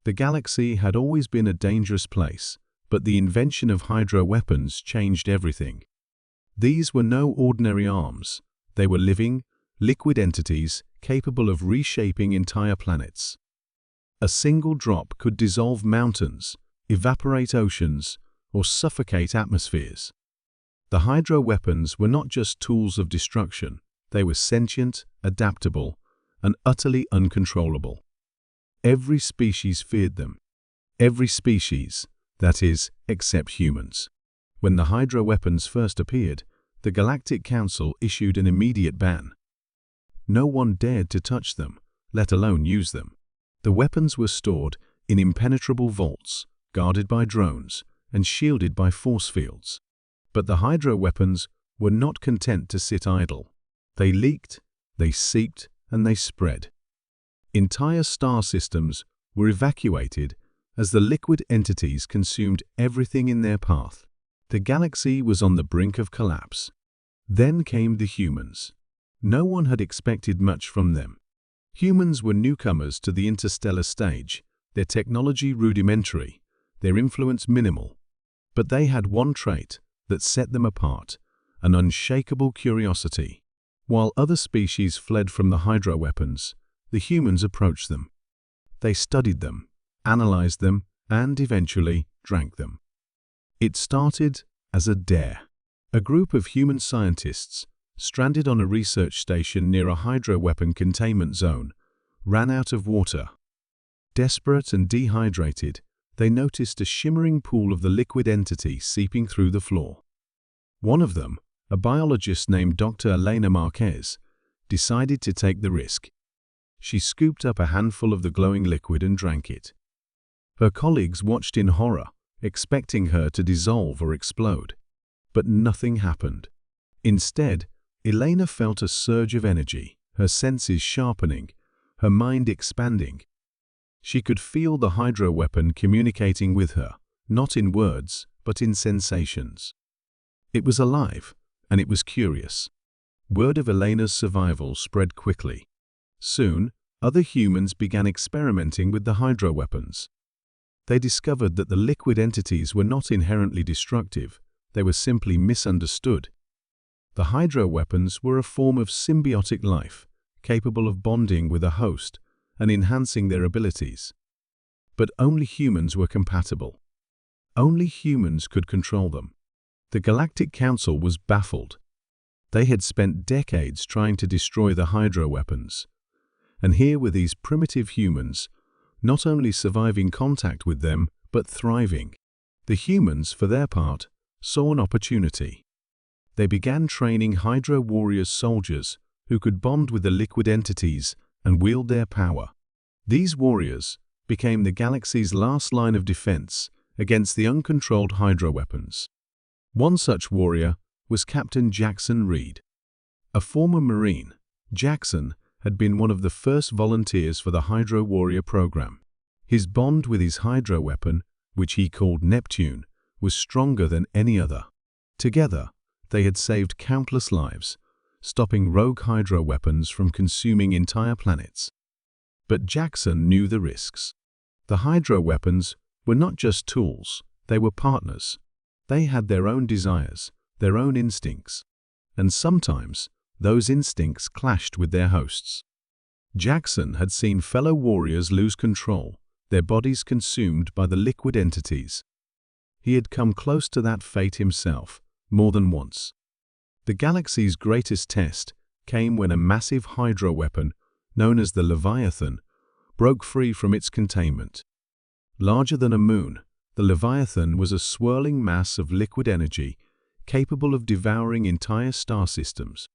The galaxy had always been a dangerous place, but the invention of hydro weapons changed everything. These were no ordinary arms. They were living, liquid entities capable of reshaping entire planets. A single drop could dissolve mountains, evaporate oceans, or suffocate atmospheres. The hydro weapons were not just tools of destruction, they were sentient, adaptable, and utterly uncontrollable. Every species feared them. Every species, that is, except humans. When the hydro weapons first appeared, the Galactic Council issued an immediate ban. No one dared to touch them, let alone use them. The weapons were stored in impenetrable vaults, guarded by drones, and shielded by force fields. But the hydro weapons were not content to sit idle. They leaked, they seeped, and they spread. Entire star systems were evacuated as the liquid entities consumed everything in their path. The galaxy was on the brink of collapse. Then came the humans. No one had expected much from them. Humans were newcomers to the interstellar stage, their technology rudimentary, their influence minimal. But they had one trait that set them apart, an unshakable curiosity. While other species fled from the hydro weapons, the humans approached them. They studied them, analyzed them, and eventually drank them. It started as a dare. A group of human scientists, stranded on a research station near a hydro weapon containment zone, ran out of water. Desperate and dehydrated, they noticed a shimmering pool of the liquid entity seeping through the floor. One of them, a biologist named Dr. Elena Marquez, decided to take the risk. She scooped up a handful of the glowing liquid and drank it. Her colleagues watched in horror, expecting her to dissolve or explode. But nothing happened. Instead, Elena felt a surge of energy, her senses sharpening, her mind expanding. She could feel the hydro weapon communicating with her, not in words, but in sensations. It was alive, and it was curious. Word of Elena's survival spread quickly. Soon, other humans began experimenting with the hydro weapons. They discovered that the liquid entities were not inherently destructive, they were simply misunderstood. The hydro weapons were a form of symbiotic life, capable of bonding with a host and enhancing their abilities. But only humans were compatible. Only humans could control them. The Galactic Council was baffled. They had spent decades trying to destroy the hydro weapons. And here were these primitive humans, not only surviving contact with them, but thriving. The humans, for their part, saw an opportunity. They began training Hydro Warriors soldiers who could bond with the liquid entities and wield their power. These warriors became the galaxy's last line of defense against the uncontrolled hydro weapons. One such warrior was Captain Jackson Reed. A former Marine, Jackson had been one of the first volunteers for the Hydro Warrior program. His bond with his hydro weapon, which he called Neptune, was stronger than any other. Together, they had saved countless lives, stopping rogue hydro weapons from consuming entire planets. But Jackson knew the risks. The hydro weapons were not just tools, they were partners. They had their own desires, their own instincts. And sometimes, those instincts clashed with their hosts. Jackson had seen fellow warriors lose control, their bodies consumed by the liquid entities. He had come close to that fate himself, more than once. The galaxy's greatest test came when a massive hydro weapon, known as the Leviathan, broke free from its containment. Larger than a moon, the Leviathan was a swirling mass of liquid energy capable of devouring entire star systems.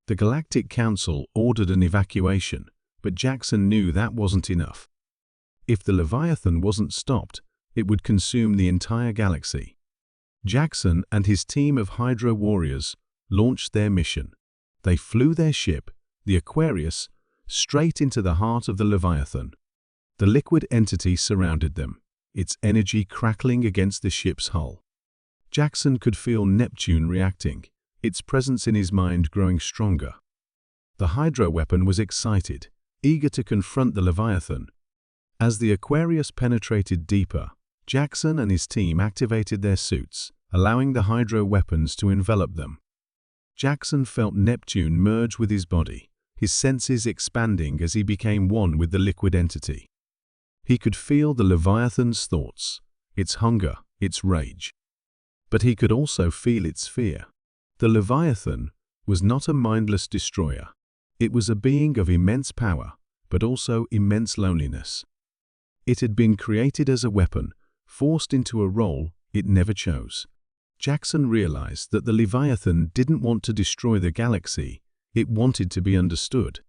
The Galactic Council ordered an evacuation, but Jackson knew that wasn't enough. If the Leviathan wasn't stopped, it would consume the entire galaxy. Jackson and his team of Hydro Warriors launched their mission. They flew their ship, the Aquarius, straight into the heart of the Leviathan. The liquid entity surrounded them, its energy crackling against the ship's hull. Jackson could feel Neptune reacting, its presence in his mind growing stronger. The hydro weapon was excited, eager to confront the Leviathan. As the Aquarius penetrated deeper, Jackson and his team activated their suits, allowing the hydro weapons to envelop them. Jackson felt Neptune merge with his body, his senses expanding as he became one with the liquid entity. He could feel the Leviathan's thoughts, its hunger, its rage. But he could also feel its fear. The Leviathan was not a mindless destroyer. It was a being of immense power, but also immense loneliness. It had been created as a weapon, forced into a role it never chose. Jackson realized that the Leviathan didn't want to destroy the galaxy, it wanted to be understood.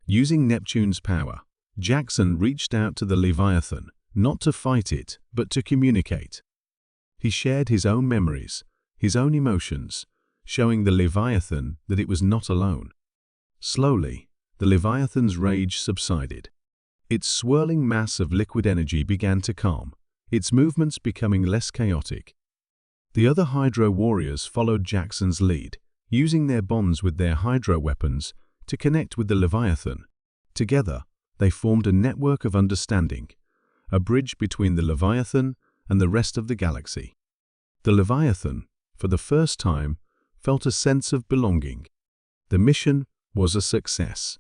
Using Neptune's power, Jackson reached out to the Leviathan, not to fight it, but to communicate. He shared his own memories, his own emotions, showing the Leviathan that it was not alone. Slowly, the Leviathan's rage subsided. Its swirling mass of liquid energy began to calm, its movements becoming less chaotic. The other Hydro warriors followed Jackson's lead, using their bonds with their Hydro weapons to connect with the Leviathan. Together, they formed a network of understanding, a bridge between the Leviathan and the rest of the galaxy. The Leviathan, for the first time, felt a sense of belonging. The mission was a success.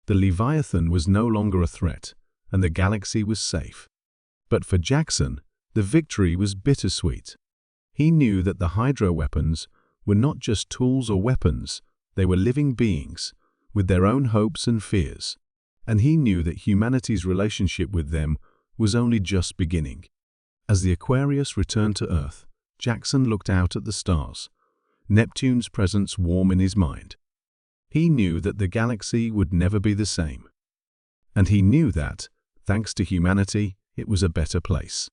The Leviathan was no longer a threat, and the galaxy was safe. But for Jackson, the victory was bittersweet. He knew that the Hydro weapons were not just tools or weapons, they were living beings, with their own hopes and fears. And he knew that humanity's relationship with them was only just beginning. As the Aquarius returned to Earth, Jackson looked out at the stars, Neptune's presence warm in his mind. He knew that the galaxy would never be the same. And he knew that, thanks to humanity, it was a better place.